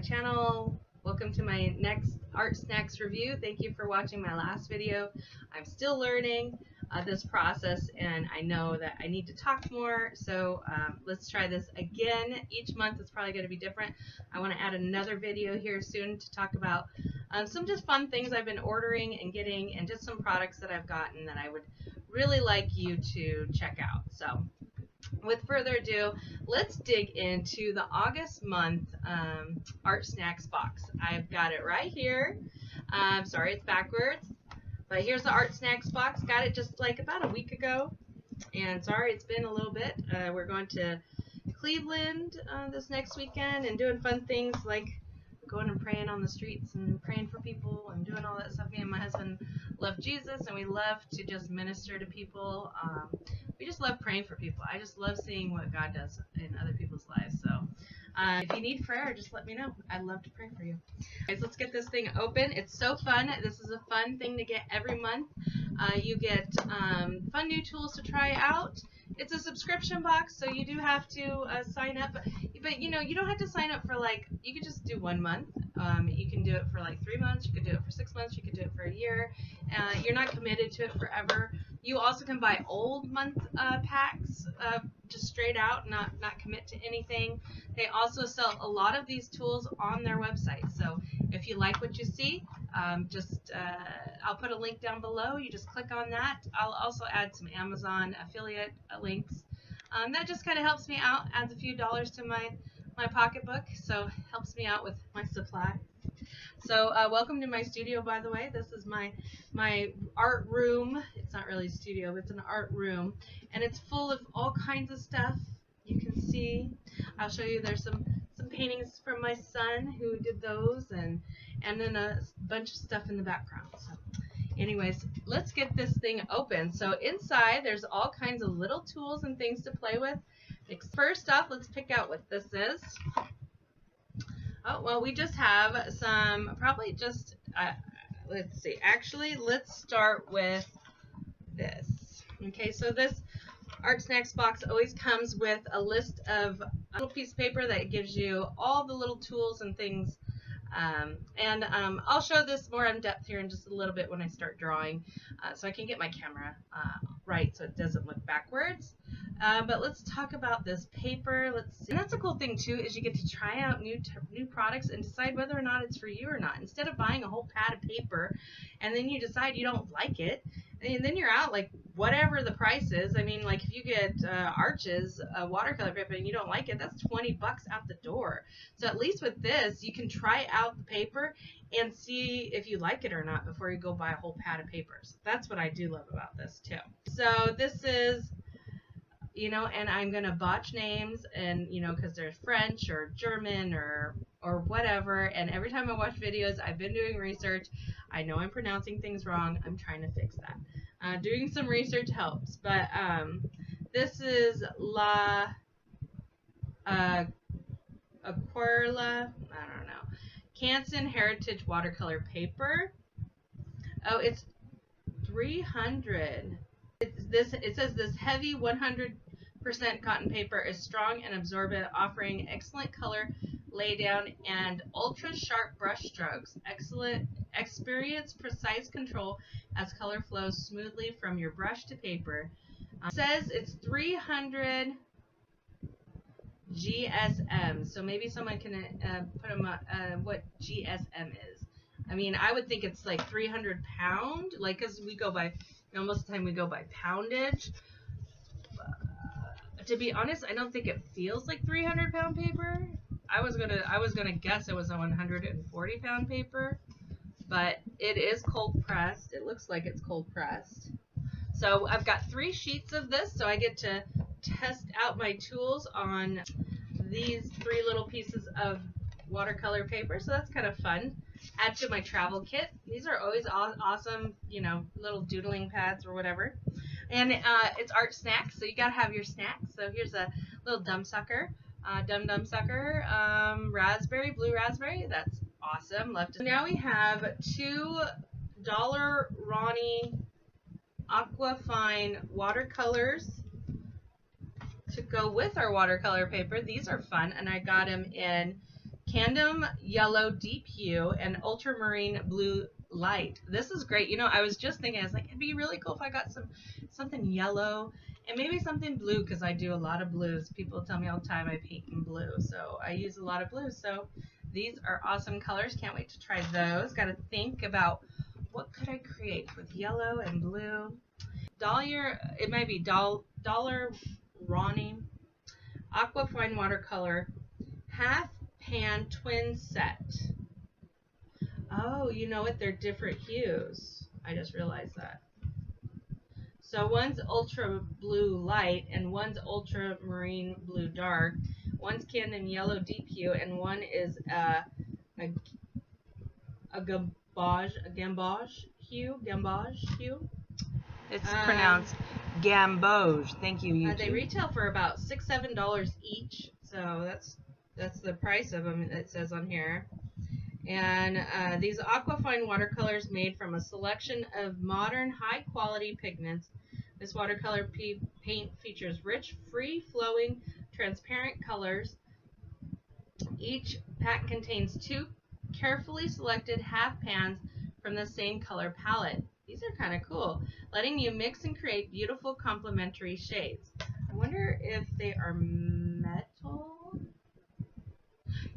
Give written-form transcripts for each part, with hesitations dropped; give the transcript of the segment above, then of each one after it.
my channel. Welcome to my next art snacks review. Thank you for watching my last video. I'm still learning this process, and I know that I need to talk more, so let's try this again. Each month it's probably going to be different. I want to add another video here soon to talk about some just fun things I've been ordering and getting, and just some products that I've gotten that I would really like you to check out. So with further ado, let's dig into the August month art snacks box. I've got it right here. Sorry, it's backwards. But here's the art snacks box. Got it just like about a week ago. And sorry, it's been a little bit. We're going to Cleveland this next weekend and doing fun things like going and praying on the streets and praying for people and doing all that stuff. Me and my husband love Jesus, and we love to just minister to people. We just love praying for people. I just love seeing what God does in other people's lives. So if you need prayer, just let me know. I'd love to pray for you. Guys, let's get this thing open. It's so fun. This is a fun thing to get every month. You get fun new tools to try out. It's a subscription box, so you do have to sign up. But you know, you don't have to sign up for you could just do 1 month. You can do it for like 3 months. You could do it for 6 months. You could do it for a year. You're not committed to it forever. You also can buy old month packs, just straight out, not commit to anything. They also sell a lot of these tools on their website. So if you like what you see, I'll put a link down below. You just click on that. I'll also add some Amazon affiliate links. That just kind of helps me out, adds a few dollars to my pocketbook, so helps me out with my supply. So welcome to my studio, by the way. This is my art room. It's not really a studio, but it's an art room, and it's full of all kinds of stuff. You can see. I'll show you. There's some paintings from my son who did those, and then a bunch of stuff in the background. So anyways, let's get this thing open. So inside there's all kinds of little tools and things to play with. First off, let's pick out what this is. Oh, well, we just have some, probably just, let's see, actually, let's start with this. Okay, so this art snacks box always comes with a list of a little piece of paper that gives you all the little tools and things. I'll show this more in depth here in just a little bit when I start drawing, so I can get my camera right so it doesn't look backwards. But let's talk about this paper. Let's see. And that's a cool thing too, is you get to try out new products and decide whether or not it's for you or not. Instead of buying a whole pad of paper and then you decide you don't like it, and then you're out like whatever the price is. I mean, like if you get Arches watercolor paper and you don't like it, that's 20 bucks out the door. So at least with this, you can try out the paper and see if you like it or not before you go buy a whole pad of papers. That's what I do love about this too. So this is, you know, and I'm gonna botch names, and you know, because there's French or German or whatever, and every time I watch videos, I've been doing research. I know I'm pronouncing things wrong. I'm trying to fix that. Doing some research helps, but this is La Aquarela, I don't know, Canson Heritage watercolor paper. Oh, it's 300. It says this heavy 100% cotton paper is strong and absorbent, offering excellent color laydown and ultra sharp brush strokes. Excellent experience, precise control as color flows smoothly from your brush to paper. It says it's 300 GSM, so maybe someone can put them what GSM is. I mean, I would think it's like 300 pound, like, because we go by, you know, most of the time we go by poundage. To be honest, I don't think it feels like 300 pound paper. I was gonna guess it was a 140 pound paper, but it is cold pressed. It looks like it's cold pressed. So I've got 3 sheets of this, so I get to test out my tools on these 3 little pieces of watercolor paper. So that's kind of fun. Add to my travel kit. These are always awesome, you know, little doodling pads or whatever. And it's art snacks, so you gotta have your snacks. So here's a little dum sucker, raspberry, blue raspberry. That's awesome. Love to. Now we have 2 Daler Rowney Aquafine watercolors to go with our watercolor paper. These are fun, and I got them in Cadmium Yellow Deep Hue and Ultramarine Blue Light. This is great. You know, I was just thinking, I was like, it'd be really cool if I got something yellow and maybe something blue, because I do a lot of blues. People tell me all the time I paint in blue, so I use a lot of blues. So these are awesome colors. Can't wait to try those. Got to think about what could I create with yellow and blue. It might be Daler Rowney Aquafine Watercolor Half Pan Twin Set. Oh, you know what? They're different hues. I just realized that. So one's ultra blue light and one's ultramarine blue dark. One's cadmium yellow deep hue and one is a gamboge hue. It's pronounced gamboge. Thank you, YouTube. They retail for about $6-7 each. So that's the price of them. It says on here. And these Aquafine watercolors made from a selection of modern high-quality pigments. This watercolor paint features rich, free-flowing, transparent colors. Each pack contains 2 carefully selected half pans from the same color palette. These are kind of cool, letting you mix and create beautiful complementary shades. I wonder if they are metal.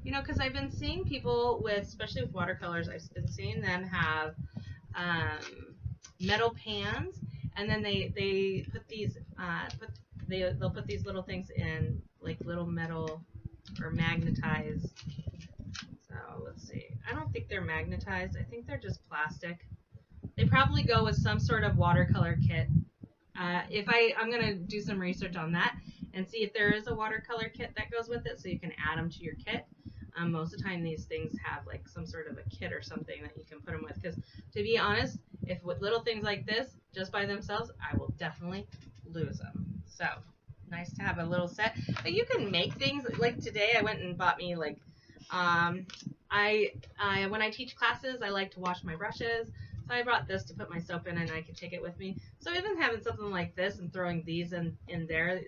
You know, because I've been seeing people with, especially with watercolors, I've been seeing them have metal pans, and then they put these they'll put these little things in, like little metal or magnetized. So let's see. I don't think they're magnetized. I think they're just plastic. They probably go with some sort of watercolor kit. I'm gonna do some research on that and see if there is a watercolor kit that goes with it, so you can add them to your kit. Most of the time these things have like some sort of a kit or something that you can put them with, because to be honest, if with little things like this just by themselves, I will definitely lose them. So nice to have a little set. But you can make things like today. I went and bought me like when I teach classes, I like to wash my brushes. So I brought this to put my soap in, and I could take it with me. So even having something like this and throwing these in there,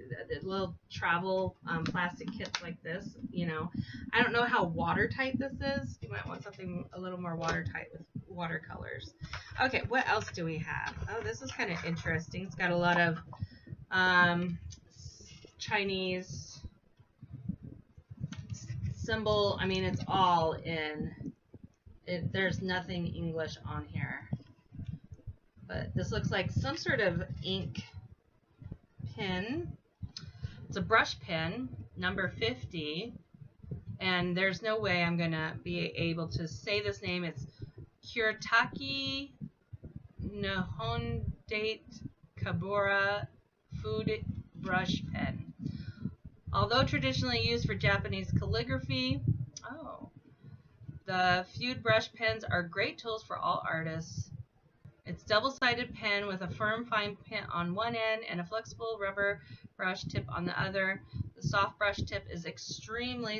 little travel plastic kits like this, you know. I don't know how watertight this is. You might want something a little more watertight with watercolors. Okay, what else do we have? Oh, this is kind of interesting. It's got a lot of Chinese symbol. I mean, it's all in. There's nothing English on here. But this looks like some sort of ink pen. It's a brush pen, number 50. And there's no way I'm going to be able to say this name. It's Kuretake Nihondate Kabura Food Brush Pen. Although traditionally used for Japanese calligraphy, the Food brush pens are great tools for all artists. It's double-sided pen with a firm fine pin on one end and a flexible rubber brush tip on the other. The soft brush tip is extremely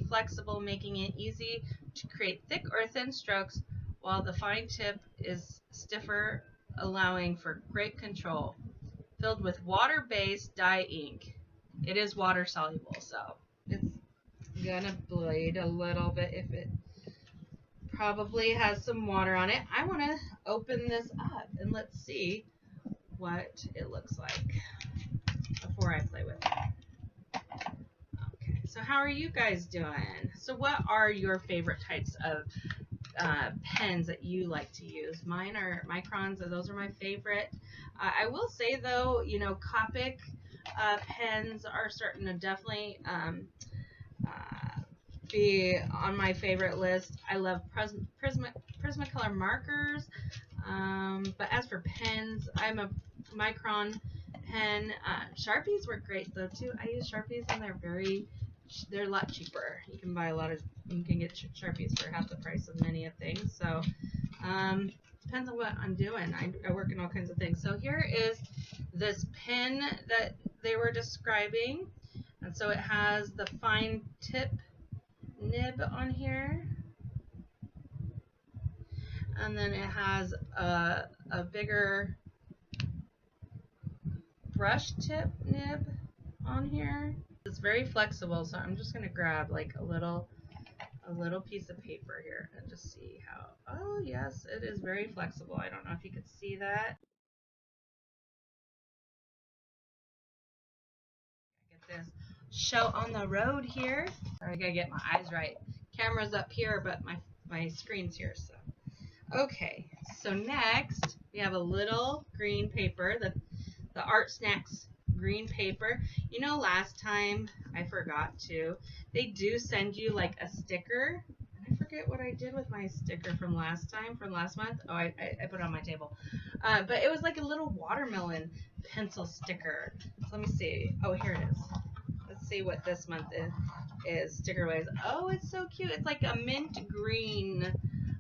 flexible, making it easy to create thick or thin strokes, while the fine tip is stiffer, allowing for great control. Filled with water-based dye ink. It is water soluble, so it's gonna bleed a little bit if it probably has some water on it. I want to open this up and let's see what it looks like before I play with it. Okay, so how are you guys doing? So what are your favorite types of pens that you like to use? Mine are microns, those are my favorite. I will say though, you know, Copic pens are starting to definitely be on my favorite list. I love Prismacolor markers, but as for pens, I'm a micron pen. Sharpies work great though too. I use Sharpies and they're a lot cheaper. You can get Sharpies for half the price of many of things. So depends on what I'm doing. I work in all kinds of things. So here is this pen that they were describing, and so it has the fine tip nib on here, and then it has a bigger brush tip nib on here. It's it's very flexible, so I'm just gonna grab like a little piece of paper here and just see how, oh yes, it is very flexible. I don't know if you could see that. Get this show on the road here. I gotta get my eyes right. Camera's up here, but my screen's here, so. Okay, so next we have a little green paper, the Art Snacks green paper. You know, last time I forgot to, they do send you like a sticker. I forget what I did with my sticker from last month. Oh, I put it on my table. But it was like a little watermelon pencil sticker. So let me see. Oh, here it is. Let's see what this month is sticker-wise. Oh, it's so cute. It's like a mint green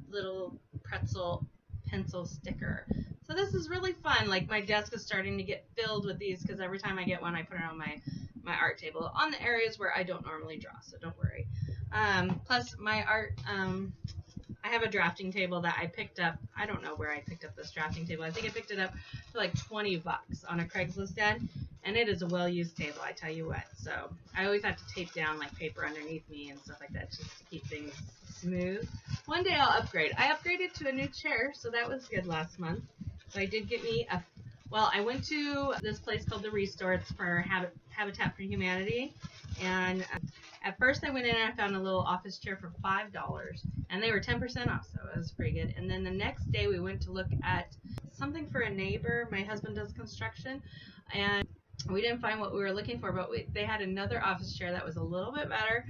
little pretzel pencil sticker. So this is really fun. Like, my desk is starting to get filled with these because every time I get one, I put it on my art table on the areas where I don't normally draw, so don't worry. Plus, my art, I have a drafting table that I picked up. I don't know where I picked up this drafting table. I think I picked it up for like 20 bucks on a Craigslist ad, and it is a well-used table, I tell you what. So I always have to tape down like paper underneath me and stuff like that just to keep things smooth. One day I'll upgrade. I upgraded to a new chair, so that was good last month. So I did get me a, well, I went to this place called the Restore. It's for Habitat for Humanity. And at first I went in and I found a little office chair for $5. And they were 10% off, so it was pretty good. And then the next day we went to look at something for a neighbor. My husband does construction. And we didn't find what we were looking for, but they had another office chair that was a little bit better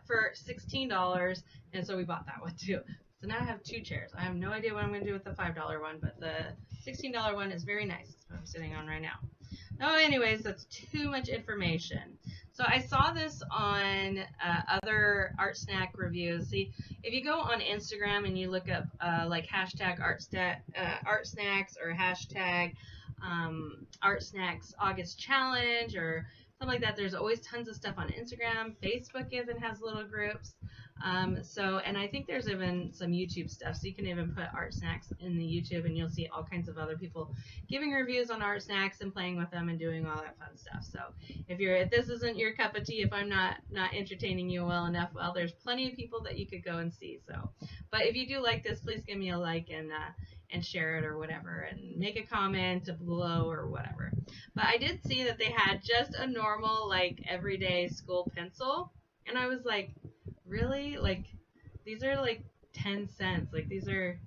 for $16. And so we bought that one too. So now I have two chairs. I have no idea what I'm going to do with the $5 one, but the $16 one is very nice. That's what I'm sitting on right now. No, anyways, that's too much information. So I saw this on other Art Snack reviews. See, if you go on Instagram and you look up like hashtag Art Snacks or hashtag Art Snacks August Challenge or something like that, there's always tons of stuff on Instagram. Facebook even has little groups. And I think there's even some YouTube stuff, so you can even put Art Snacks in the YouTube and you'll see all kinds of other people giving reviews on Art Snacks and playing with them and doing all that fun stuff. So if this isn't your cup of tea, if I'm not entertaining you well enough, well, there's plenty of people that you could go and see. So, but if you do like this, please give me a like and share it or whatever, and make a comment below or whatever. But I did see that they had just a normal, like, everyday school pencil, and I was like, really? Like, these are like 10 cents. Like, these are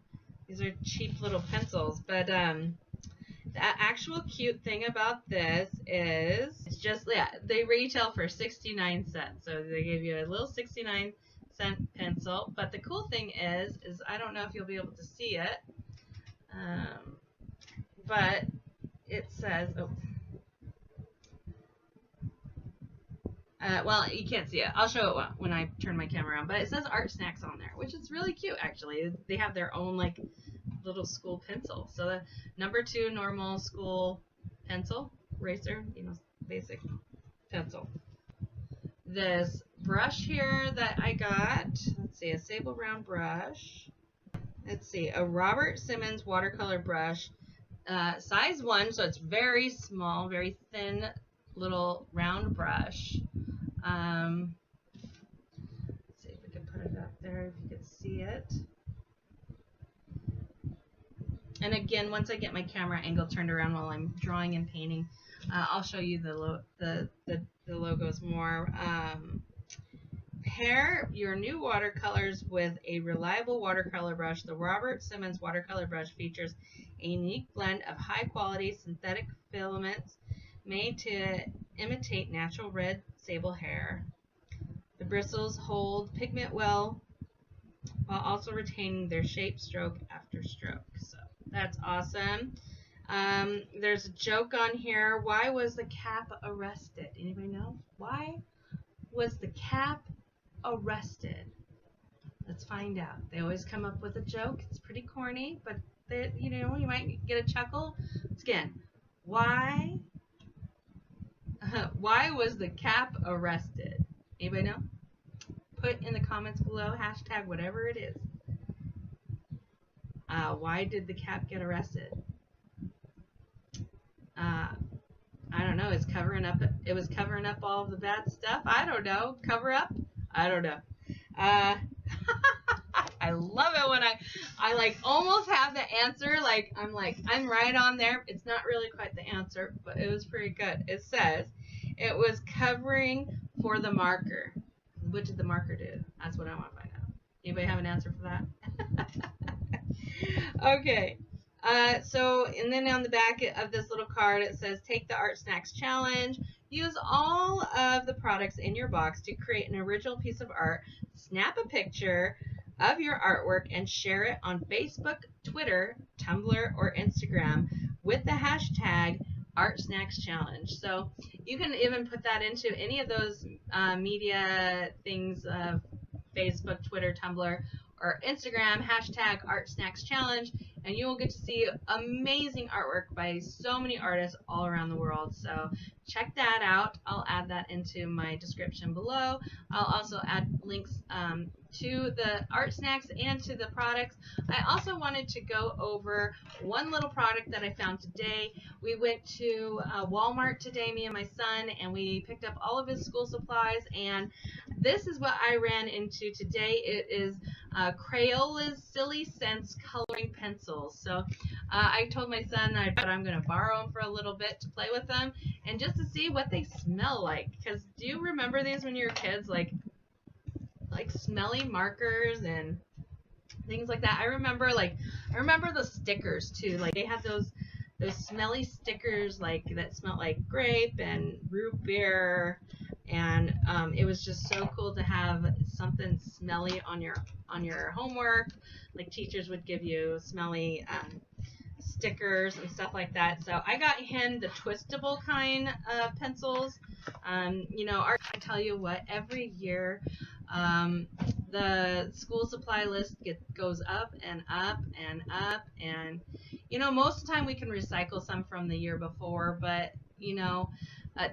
cheap little pencils. But the actual cute thing about this is it's just, yeah, they retail for 69 cents. So they give you a little 69-cent pencil. But the cool thing is I don't know if you'll be able to see it, but it says, well, you can't see it. I'll show it when I turn my camera on. But it says Art Snacks on there, which is really cute, actually. They have their own, like, little school pencil. So the number 2 normal school pencil, eraser, you know, basic pencil. This brush here that I got, let's see, a sable round brush. Let's see, a Robert Simmons watercolor brush, size 1, so it's very small, very thin little round brush. Let's see if we can put it up there, if you can see it. And again, once I get my camera angle turned around while I'm drawing and painting, I'll show you the logos more. Pair your new watercolors with a reliable watercolor brush. The Robert Simmons watercolor brush features a unique blend of high-quality synthetic filaments made to imitate natural red sable hair. The bristles hold pigment well while also retaining their shape stroke after stroke. So that's awesome. There's a joke on here. Why was the cap arrested? Anybody know? Why was the cap arrested? Let's find out. They always come up with a joke. It's pretty corny, but you know, you might get a chuckle. Again, why was the cap arrested? Anybody know? Put in the comments below, hashtag whatever it is. Why did the cap get arrested? I don't know, it was covering up all of the bad stuff. I don't know. Cover up? I don't know. I love it when I like almost have the answer. I'm right on there. It's not really quite the answer, but it was pretty good. It says it was covering for the marker. What did the marker do? That's what I want to find out. Anybody have an answer for that? Okay. And then on the back of this little card, it says, take the Art Snacks Challenge. Use all of the products in your box to create an original piece of art. Snap a picture of your artwork and share it on Facebook, Twitter, Tumblr, or Instagram with the hashtag Art Snacks Challenge. So you can even put that into any of those media things, Facebook, Twitter, Tumblr, or Instagram, hashtag Art Snacks Challenge, and you will get to see amazing artwork by so many artists all around the world. So check that out. I'll add that into my description below. I'll also add links to the art snacks and to the products. I also wanted to go over one little product that I found today. We went to Walmart today, me and my son, and we picked up all of his school supplies, and this is what I ran into today. It is Crayola's Silly Scents coloring pencils. So I told my son that I'm going to borrow them for a little bit to play with them and just to see what they smell like. Because do you remember these when you were kids, like smelly markers and things like that? I remember the stickers too. Like they had those smelly stickers that smelled like grape and root beer, and it was just so cool to have something smelly on your homework. Like teachers would give you smelly stickers and stuff like that. So I got him the Twistable kind of pencils. Art, I tell you what, every year the school supply list goes up and up and up, and most of the time we can recycle some from the year before, but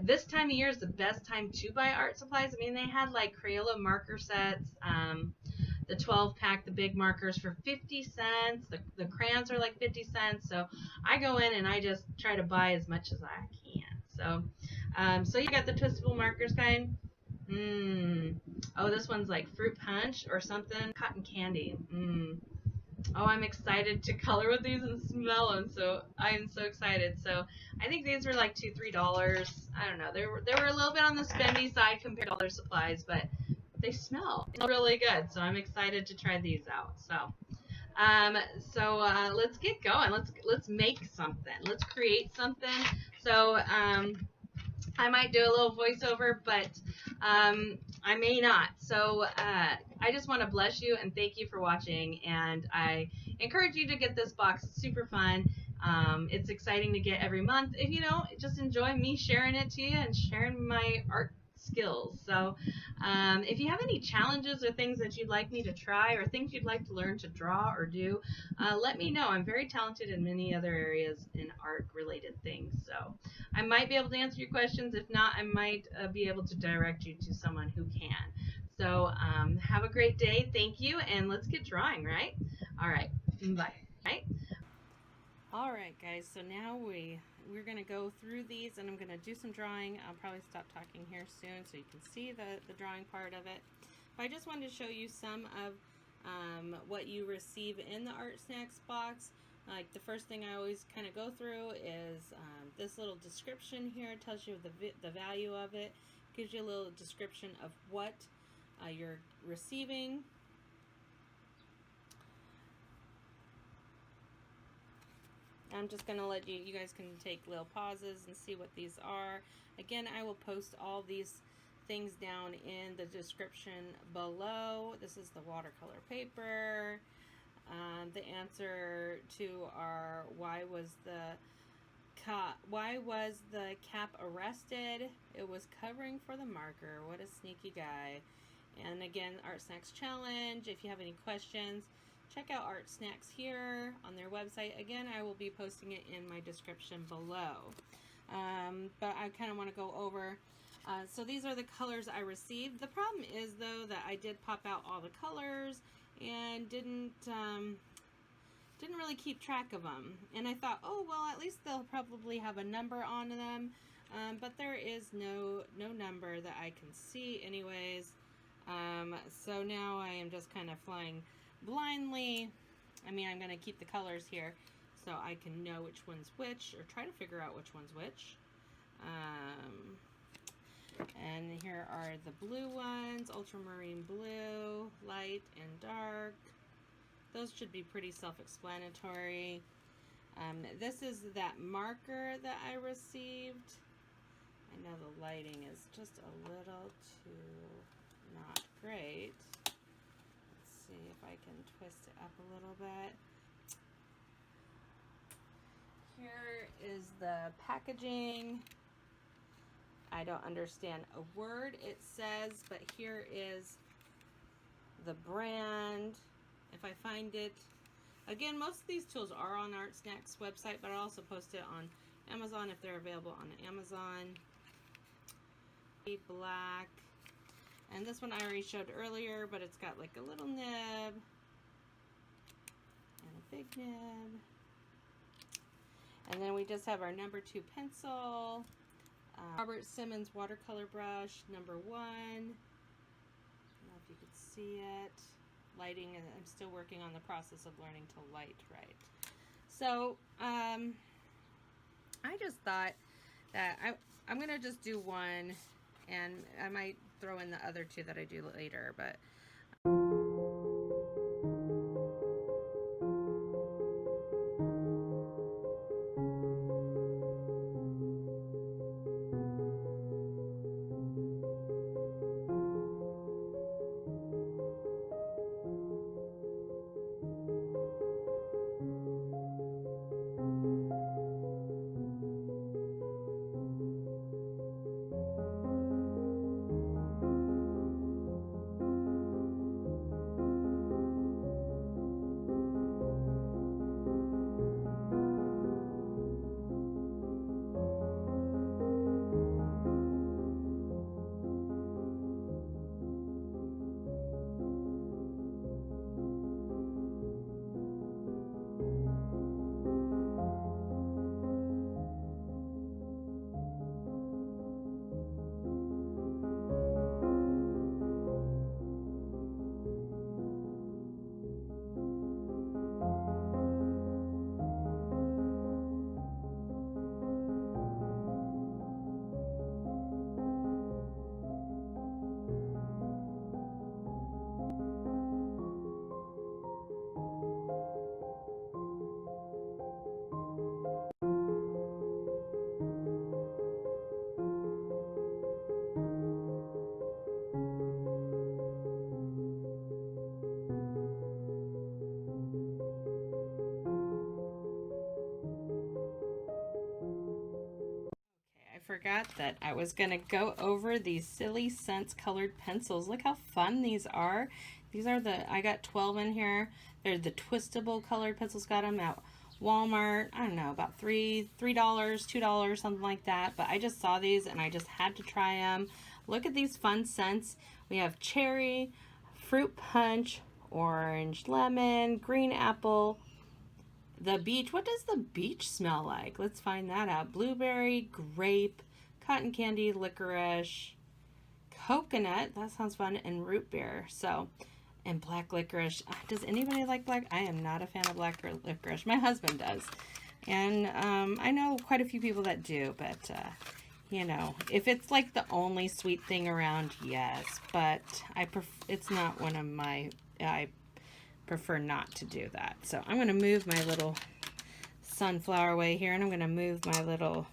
this time of year is the best time to buy art supplies. I mean, they had like Crayola marker sets, the 12-pack, the big markers for 50 cents. The crayons are like 50 cents. So I go in and I just try to buy as much as I can. So you got the Twistable markers kind. Oh, this one's like fruit punch or something. Cotton candy. Oh, I'm excited to color with these and smell them. So I am so excited. So I think these were like $2-3. I don't know. They were a little bit on the spendy side compared to other supplies, but they smell really good. So I'm excited to try these out. So let's get going. Let's make something. Let's create something. So I might do a little voiceover, but I may not. So I just want to bless you and thank you for watching, and I encourage you to get this box. It's super fun. It's exciting to get every month. If you don't, just enjoy me sharing it to you and sharing my art skills. So if you have any challenges or things that you'd like me to try or things you'd like to learn to draw or do, let me know. I'm very talented in many other areas in art related things, so I might be able to answer your questions. If not, I might be able to direct you to someone who can. So have a great day. Thank you, and let's get drawing, right? All right, bye. All right, guys, so now we're going to go through these, and I'm going to do some drawing. I'll probably stop talking here soon so you can see the drawing part of it. But I just wanted to show you some of what you receive in the Art Snacks box. Like the first thing I always kind of go through is this little description here. It tells you the value of it, gives you a little description of what you're receiving. I'm just going to let you guys can take little pauses and see what these are. Again, I will post all these things down in the description below. This is the watercolor paper. The answer to our why was the cap arrested? It was covering for the marker. What a sneaky guy. And again, Art Snacks Challenge. If you have any questions, check out Art Snacks here on their website. Again, I will be posting it in my description below. But I kind of want to go over. So these are the colors I received. The problem is, though, that I did pop out all the colors and didn't really keep track of them. And I thought, oh, well, at least they'll probably have a number on them. but there is no number that I can see anyways. So now I am just kind of flying blindly. I mean, I'm going to keep the colors here so I can know which one's which, or try to figure out which one's which. And here are the blue ones, ultramarine blue, light and dark. Those should be pretty self-explanatory. This is that marker that I received. I know the lighting is just a little too not great. Let's see if I can twist it up a little bit. Here is the packaging. I don't understand a word it says, but here is the brand. If I find it. Again, most of these tools are on Art Snacks website, but I also post it on Amazon if they're available on Amazon. Black. And this one I already showed earlier, but it's got like a little nib and a big nib. And then we just have our number 2 pencil. Robert Simmons watercolor brush, number 1. I don't know if you could see it. Lighting, and I'm still working on the process of learning to light right. So, I just thought that I'm going to just do one, and I might throw in the other 2 that I do later, but I forgot that I was going to go over these Silly Scents colored pencils. Look how fun these are. These are I got 12 in here. They're the Twistable colored pencils. Got them at Walmart. I don't know, about $3, $2, something like that. But I just saw these and I just had to try them. Look at these fun scents. We have cherry, fruit punch, orange, lemon, green apple, the beach. What does the beach smell like? Let's find that out. Blueberry, grape, cotton candy, licorice, coconut. That sounds fun. And root beer. So, and black licorice. Does anybody like black? I am not a fan of black licorice. My husband does. And I know quite a few people that do. But, you know, if it's like the only sweet thing around, yes. But it's not one of my... I prefer not to do that. So I'm going to move my little sunflower away here, and I'm going to move my little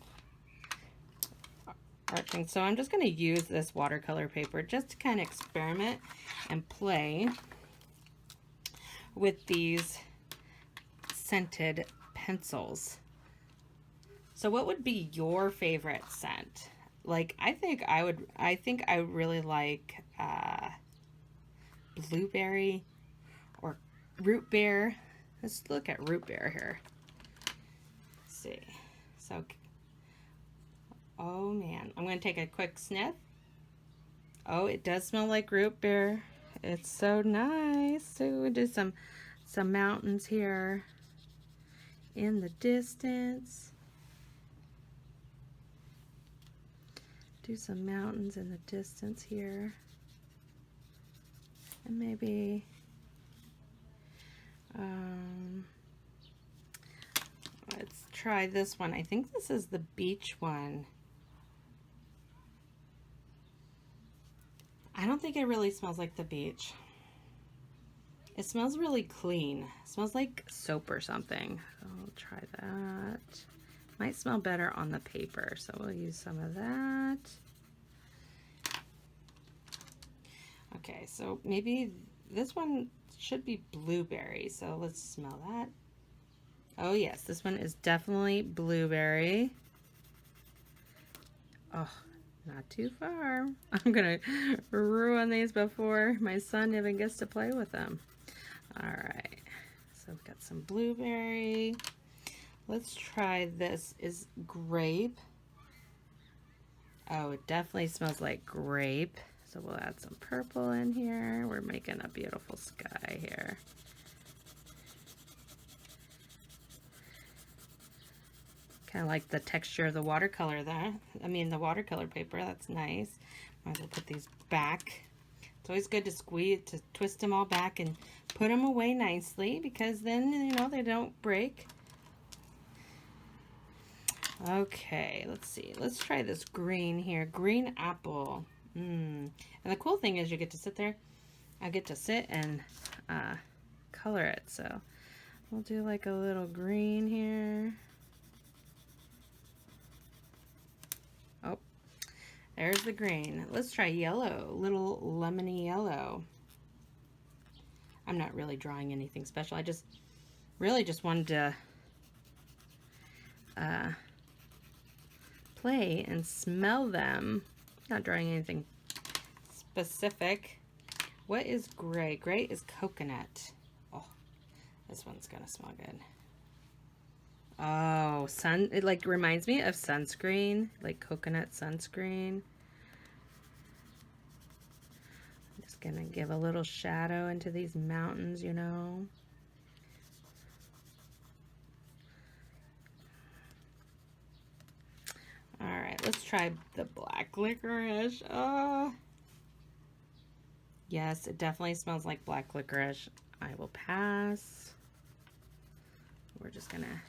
arching. So I'm just going to use this watercolor paper just to kind of experiment and play with these scented pencils. So what would be your favorite scent? Like, I think I really like blueberry or root beer. Let's look at root beer here. Let's see. So, oh man, I'm going to take a quick sniff. Oh, it does smell like root beer. It's so nice. So we do some mountains here in the distance. do some mountains in the distance here. And maybe let's try this one. I think this is the beach one. I don't think it really smells like the beach. It smells really clean. It smells like soap or something. So I'll try that. Might smell better on the paper, so we'll use some of that. Okay, so maybe this one should be blueberry, so let's smell that. Oh yes, this one is definitely blueberry. Oh, not too far. I'm gonna ruin these before my son even gets to play with them. All right, so we've got some blueberry. Let's try this. Is grape. Oh, it definitely smells like grape. So we'll add some purple in here. We're making a beautiful sky here. Kind of like the texture of the watercolor there. I mean the watercolor paper, that's nice. Might as well put these back. It's always good to squeeze, to twist them all back and put them away nicely, because then, you know, they don't break. Okay, let's see. Let's try this green here. Green apple. And the cool thing is you get to sit there. I get to sit and color it. So we'll do like a little green here. Oh, there's the green. Let's try yellow. Little lemony yellow. I'm not really drawing anything special. I just really just wanted to play and smell them. Not drawing anything specific. What is gray? Gray is coconut. Oh, this one's gonna smell good. Oh, it like reminds me of sunscreen, like coconut sunscreen. I'm just gonna give a little shadow into these mountains, you know. All right, let's try the black licorice. Oh, yes, it definitely smells like black licorice. I will pass. We're just gonna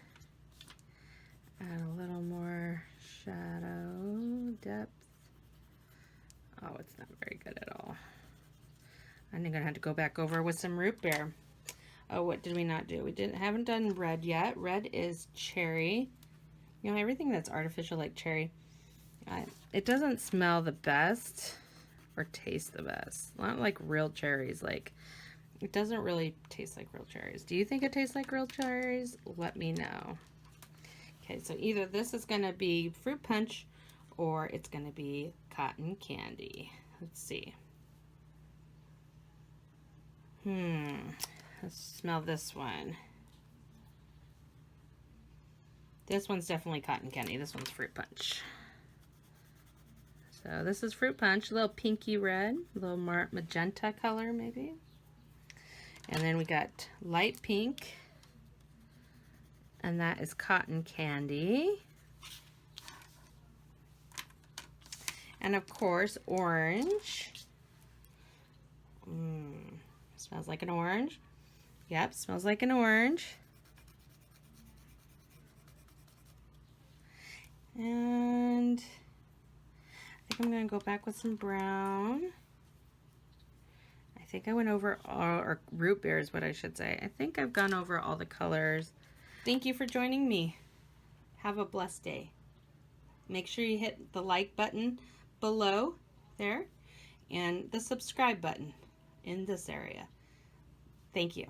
add a little more shadow depth. Oh, it's not very good at all. I'm gonna have to go back over with some root beer. Oh, what did we not do? We haven't done red yet. Red is cherry. You know, everything that's artificial like cherry, it doesn't smell the best or taste the best. Not like real cherries. Like, it doesn't really taste like real cherries. Do you think it tastes like real cherries? Let me know. Okay, so either this is going to be fruit punch or it's going to be cotton candy. Let's see. Let's smell this one. This one's definitely cotton candy. This one's fruit punch. So this is fruit punch, a little pinky red, a little more magenta color maybe. And then we got light pink, and that is cotton candy. And of course, orange. Smells like an orange. Yep, smells like an orange. And I think I'm going to go back with some brown. I think I went over all, or root beer is what I should say. I think I've gone over all the colors. Thank you for joining me. Have a blessed day. Make sure you hit the like button below there and the subscribe button in this area. Thank you.